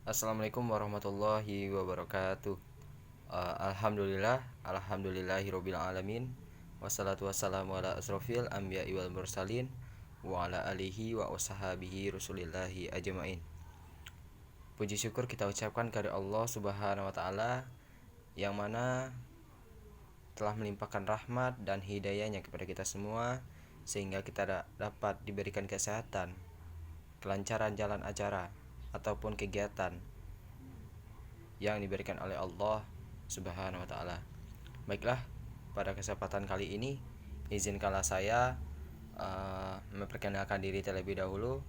Assalamualaikum warahmatullahi wabarakatuh. Alhamdulillahirobbil alamin. Wassalatu wassalamu ala asrofil anbiya'i wal mursalin wa ala alihi wa washabihi rasulillahi ajmain. Puji syukur kita ucapkan kepada Allah Subhanahu wa taala yang mana telah melimpahkan rahmat dan hidayahnya kepada kita semua sehingga kita dapat diberikan kesehatan, kelancaran jalan acara ataupun kegiatan yang diberikan oleh Allah Subhanahu wa taala. Baiklah, pada kesempatan kali ini izinkanlah saya memperkenalkan diri terlebih dahulu.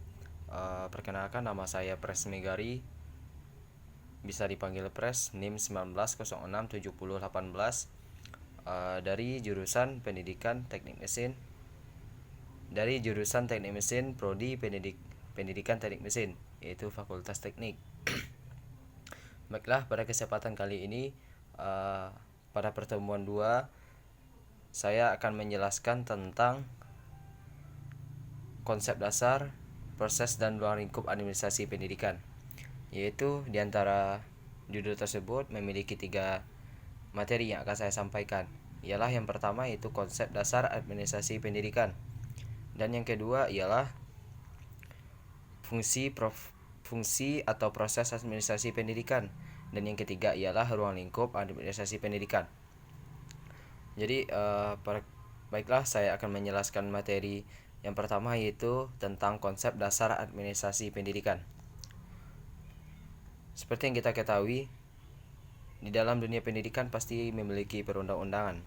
Perkenalkan, nama saya Pres Megari, bisa dipanggil Pres, NIM 19067018, dari jurusan Teknik Mesin Prodi Pendidikan Teknik Mesin, yaitu Fakultas Teknik. Baiklah, pada kesempatan kali ini pada pertemuan 2 saya akan menjelaskan tentang konsep dasar, proses dan ruang lingkup administrasi pendidikan. Yaitu diantara judul tersebut memiliki 3 materi yang akan saya sampaikan. Ialah yang pertama yaitu konsep dasar administrasi pendidikan. Dan yang kedua ialah fungsi atau proses administrasi pendidikan, dan yang ketiga ialah ruang lingkup administrasi pendidikan. Jadi baiklah, saya akan menjelaskan materi yang pertama yaitu tentang konsep dasar administrasi pendidikan. Seperti yang kita ketahui, di dalam dunia pendidikan pasti memiliki perundang-undangan.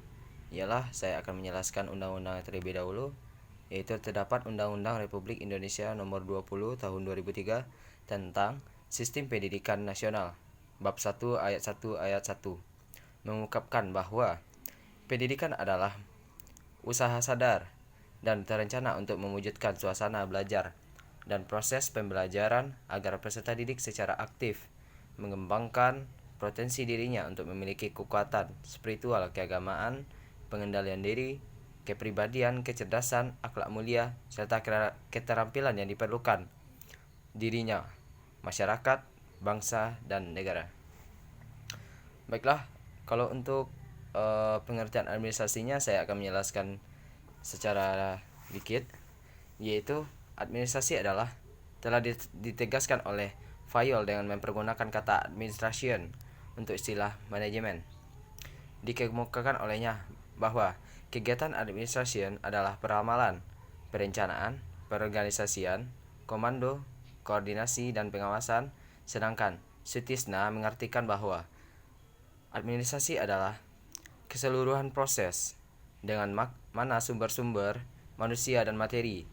Ialah saya akan menjelaskan undang-undang terlebih dahulu, yaitu terdapat Undang-Undang Republik Indonesia Nomor 20 Tahun 2003 tentang Sistem Pendidikan Nasional, Bab 1 Ayat 1 Ayat 1, mengungkapkan bahwa pendidikan adalah usaha sadar dan terencana untuk mewujudkan suasana belajar dan proses pembelajaran agar peserta didik secara aktif mengembangkan potensi dirinya untuk memiliki kekuatan spiritual, keagamaan, pengendalian diri, kepribadian, kecerdasan, akhlak mulia, serta keterampilan yang diperlukan dirinya, masyarakat, bangsa, dan negara. Baiklah, kalau untuk pengertian administrasinya saya akan menjelaskan secara dikit, yaitu administrasi adalah telah ditegaskan oleh Fayol dengan mempergunakan kata administration untuk istilah manajemen. Dikemukakan olehnya bahwa kegiatan administration adalah peramalan, perencanaan, perorganisasian, komando, koordinasi, dan pengawasan, sedangkan Sutisna mengartikan bahwa administrasi adalah keseluruhan proses dengan mana sumber-sumber manusia dan materi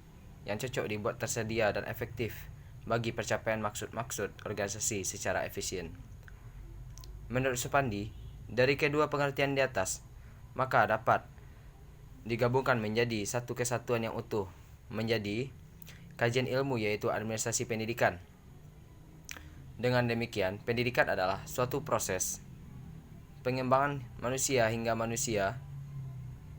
yang cocok dibuat tersedia dan efektif bagi pencapaian maksud-maksud organisasi secara efisien. Menurut Supandi, dari kedua pengertian di atas, maka dapat digabungkan menjadi satu kesatuan yang utuh, menjadi kajian ilmu yaitu administrasi pendidikan. Dengan demikian, pendidikan adalah suatu proses pengembangan manusia hingga manusia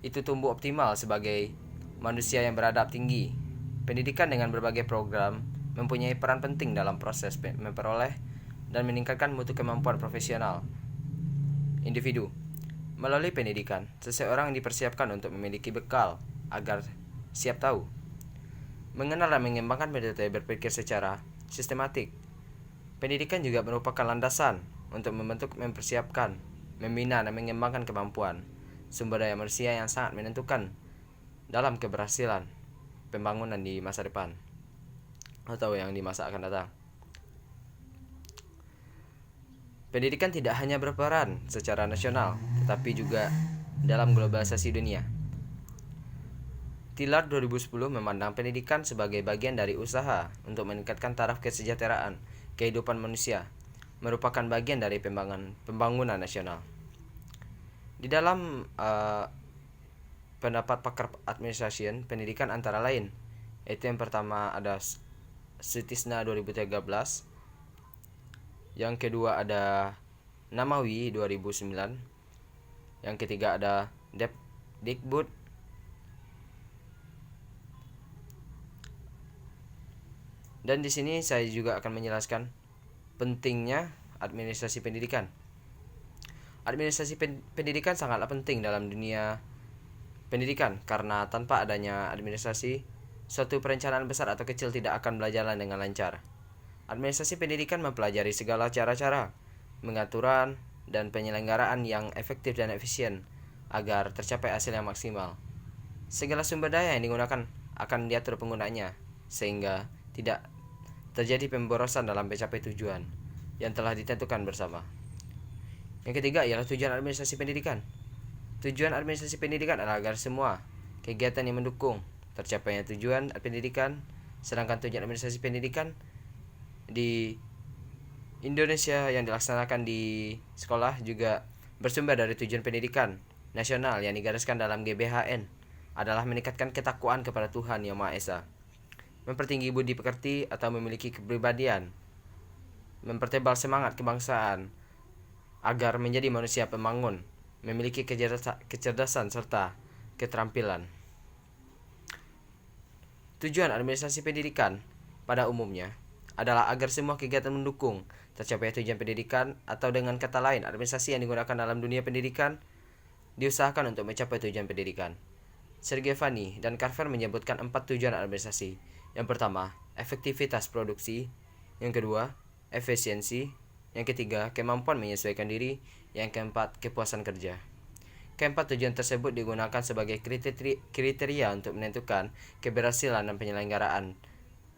itu tumbuh optimal sebagai manusia yang beradab tinggi. Pendidikan dengan berbagai program mempunyai peran penting dalam proses memperoleh dan meningkatkan mutu kemampuan profesional individu. Melalui pendidikan, seseorang dipersiapkan untuk memiliki bekal agar siap tahu, mengenal dan mengembangkan metode berpikir secara sistematik. Pendidikan juga merupakan landasan untuk membentuk, mempersiapkan, membina, dan mengembangkan kemampuan sumber daya manusia yang sangat menentukan dalam keberhasilan pembangunan di masa depan atau yang di masa akan datang. Pendidikan tidak hanya berperan secara nasional, tetapi juga dalam globalisasi dunia. Tillard 2010 memandang pendidikan sebagai bagian dari usaha untuk meningkatkan taraf kesejahteraan kehidupan manusia, merupakan bagian dari pembangunan nasional. Di dalam pendapat pakar administration pendidikan antara lain, yaitu yang pertama ada Sutisna 2013, yang kedua ada Namawi 2009, yang ketiga ada Dikbud, dan di sini saya juga akan menjelaskan pentingnya administrasi pendidikan. Administrasi pendidikan sangatlah penting dalam dunia pendidikan karena tanpa adanya administrasi, suatu perencanaan besar atau kecil tidak akan berjalan dengan lancar. Administrasi pendidikan mempelajari segala cara-cara, pengaturan, dan penyelenggaraan yang efektif dan efisien agar tercapai hasil yang maksimal. Segala sumber daya yang digunakan akan diatur penggunanya, sehingga tidak terjadi pemborosan dalam mencapai tujuan yang telah ditentukan bersama. Yang ketiga ialah tujuan administrasi pendidikan. Tujuan administrasi pendidikan adalah agar semua kegiatan yang mendukung tercapainya tujuan pendidikan, sedangkan tujuan administrasi pendidikan di Indonesia yang dilaksanakan di sekolah juga bersumber dari tujuan pendidikan nasional yang digariskan dalam GBHN adalah meningkatkan ketakwaan kepada Tuhan Yang Maha Esa, mempertinggi budi pekerti atau memiliki kepribadian, mempertebal semangat kebangsaan agar menjadi manusia pembangun, memiliki kecerdasan serta keterampilan. Tujuan administrasi pendidikan pada umumnya adalah agar semua kegiatan mendukung tercapai tujuan pendidikan, atau dengan kata lain, administrasi yang digunakan dalam dunia pendidikan diusahakan untuk mencapai tujuan pendidikan. Sergevani dan Carver menyebutkan 4 tujuan administrasi. Yang pertama, efektivitas produksi. Yang kedua, efisiensi. Yang ketiga, kemampuan menyesuaikan diri. Yang keempat, kepuasan kerja. Keempat tujuan tersebut digunakan sebagai kriteria untuk menentukan keberhasilan dan penyelenggaraan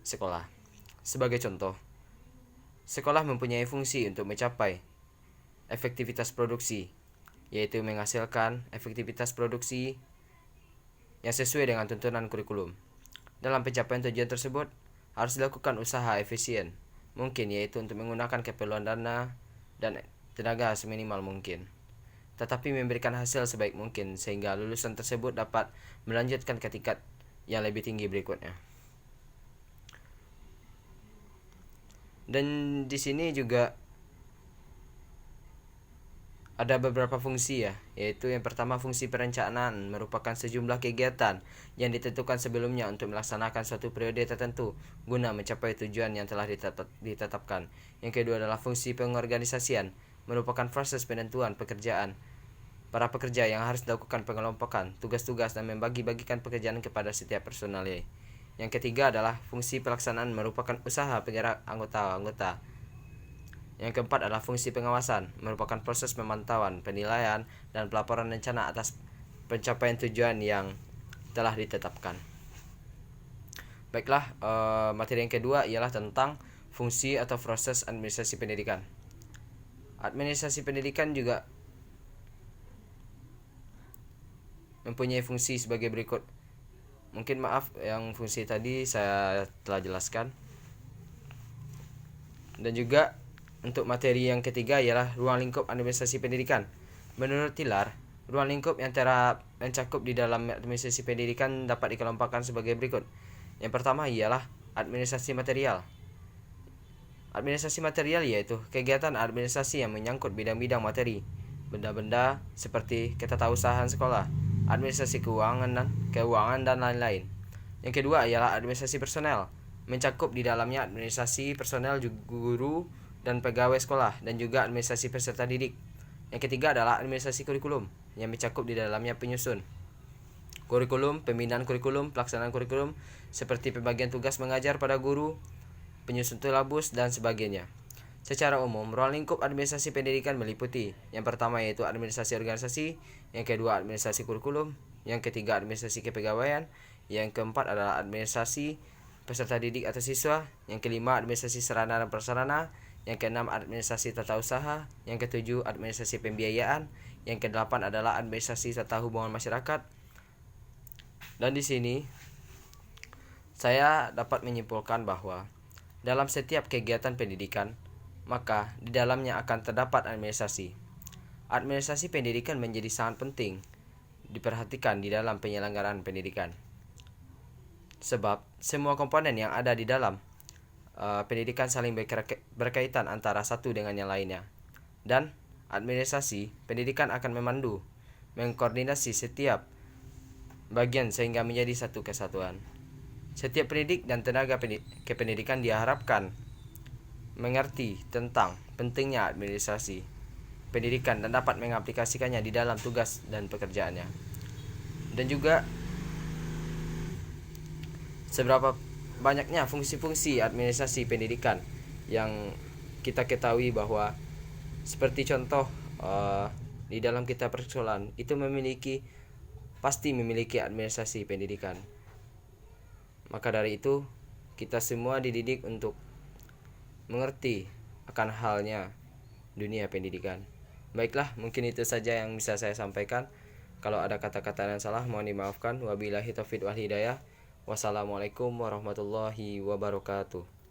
sekolah. Sebagai contoh, sekolah mempunyai fungsi untuk mencapai efektivitas produksi, yaitu menghasilkan efektivitas produksi yang sesuai dengan tuntunan kurikulum. Dalam pencapaian tujuan tersebut, harus dilakukan usaha efisien mungkin, yaitu untuk menggunakan keperluan dana dan tenaga seminimal mungkin, tetapi memberikan hasil sebaik mungkin sehingga lulusan tersebut dapat melanjutkan ke tingkat yang lebih tinggi berikutnya. Dan di sini juga ada beberapa fungsi ya, yaitu yang pertama fungsi perencanaan merupakan sejumlah kegiatan yang ditentukan sebelumnya untuk melaksanakan suatu periode tertentu guna mencapai tujuan yang telah ditetapkan. Yang kedua adalah fungsi pengorganisasian, merupakan proses penentuan pekerjaan para pekerja yang harus dilakukan pengelompokan tugas-tugas dan membagi-bagikan pekerjaan kepada setiap personalnya. Yang ketiga adalah fungsi pelaksanaan, merupakan usaha penggerak anggota-anggota. Yang keempat adalah fungsi pengawasan, merupakan proses pemantauan, penilaian, dan pelaporan rencana atas pencapaian tujuan yang telah ditetapkan. Baiklah, materi yang kedua ialah tentang fungsi atau proses administrasi pendidikan. Administrasi pendidikan juga mempunyai fungsi sebagai berikut. Mungkin maaf yang fungsi tadi saya telah jelaskan. Dan juga untuk materi yang ketiga ialah ruang lingkup administrasi pendidikan. Menurut Tiller, ruang lingkup yang mencakup di dalam administrasi pendidikan dapat dikelompokkan sebagai berikut. Yang pertama ialah administrasi material. Administrasi material yaitu kegiatan administrasi yang menyangkut bidang-bidang materi, benda-benda seperti ketatausahaan sekolah, administrasi keuangan dan lain-lain. Yang kedua ialah administrasi personel, mencakup di dalamnya administrasi personel guru dan pegawai sekolah, dan juga administrasi peserta didik. Yang ketiga adalah administrasi kurikulum, yang mencakup di dalamnya penyusun kurikulum, pembinaan kurikulum, pelaksanaan kurikulum, seperti pembagian tugas mengajar pada guru, penyusun silabus, dan sebagainya. Secara umum, ruang lingkup administrasi pendidikan meliputi yang pertama yaitu administrasi organisasi, yang kedua administrasi kurikulum, yang ketiga administrasi kepegawaian, yang keempat adalah administrasi peserta didik atau siswa, yang kelima administrasi sarana dan prasarana, yang keenam administrasi tata usaha, yang ketujuh administrasi pembiayaan, yang kedelapan adalah administrasi tata hubungan masyarakat. Dan di sini saya dapat menyimpulkan bahwa dalam setiap kegiatan pendidikan, maka di dalamnya akan terdapat administrasi. Administrasi pendidikan menjadi sangat penting diperhatikan di dalam penyelenggaraan pendidikan. Sebab semua komponen yang ada di dalam pendidikan saling berkaitan antara satu dengan yang lainnya. Dan administrasi pendidikan akan memandu, mengkoordinasi setiap bagian sehingga menjadi satu kesatuan. Setiap pendidik dan tenaga kependidikan diharapkan mengerti tentang pentingnya administrasi pendidikan dan dapat mengaplikasikannya di dalam tugas dan pekerjaannya. Dan juga seberapa banyaknya fungsi-fungsi administrasi pendidikan yang kita ketahui bahwa seperti contoh di dalam kitab persoalan itu pasti memiliki administrasi pendidikan. Maka dari itu kita semua dididik untuk mengerti akan halnya dunia pendidikan. Baiklah, mungkin itu saja yang bisa saya sampaikan. Kalau ada kata-kata yang salah mohon dimaafkan. Wabillahi taufiq wal hidayah. Wassalamualaikum warahmatullahi wabarakatuh.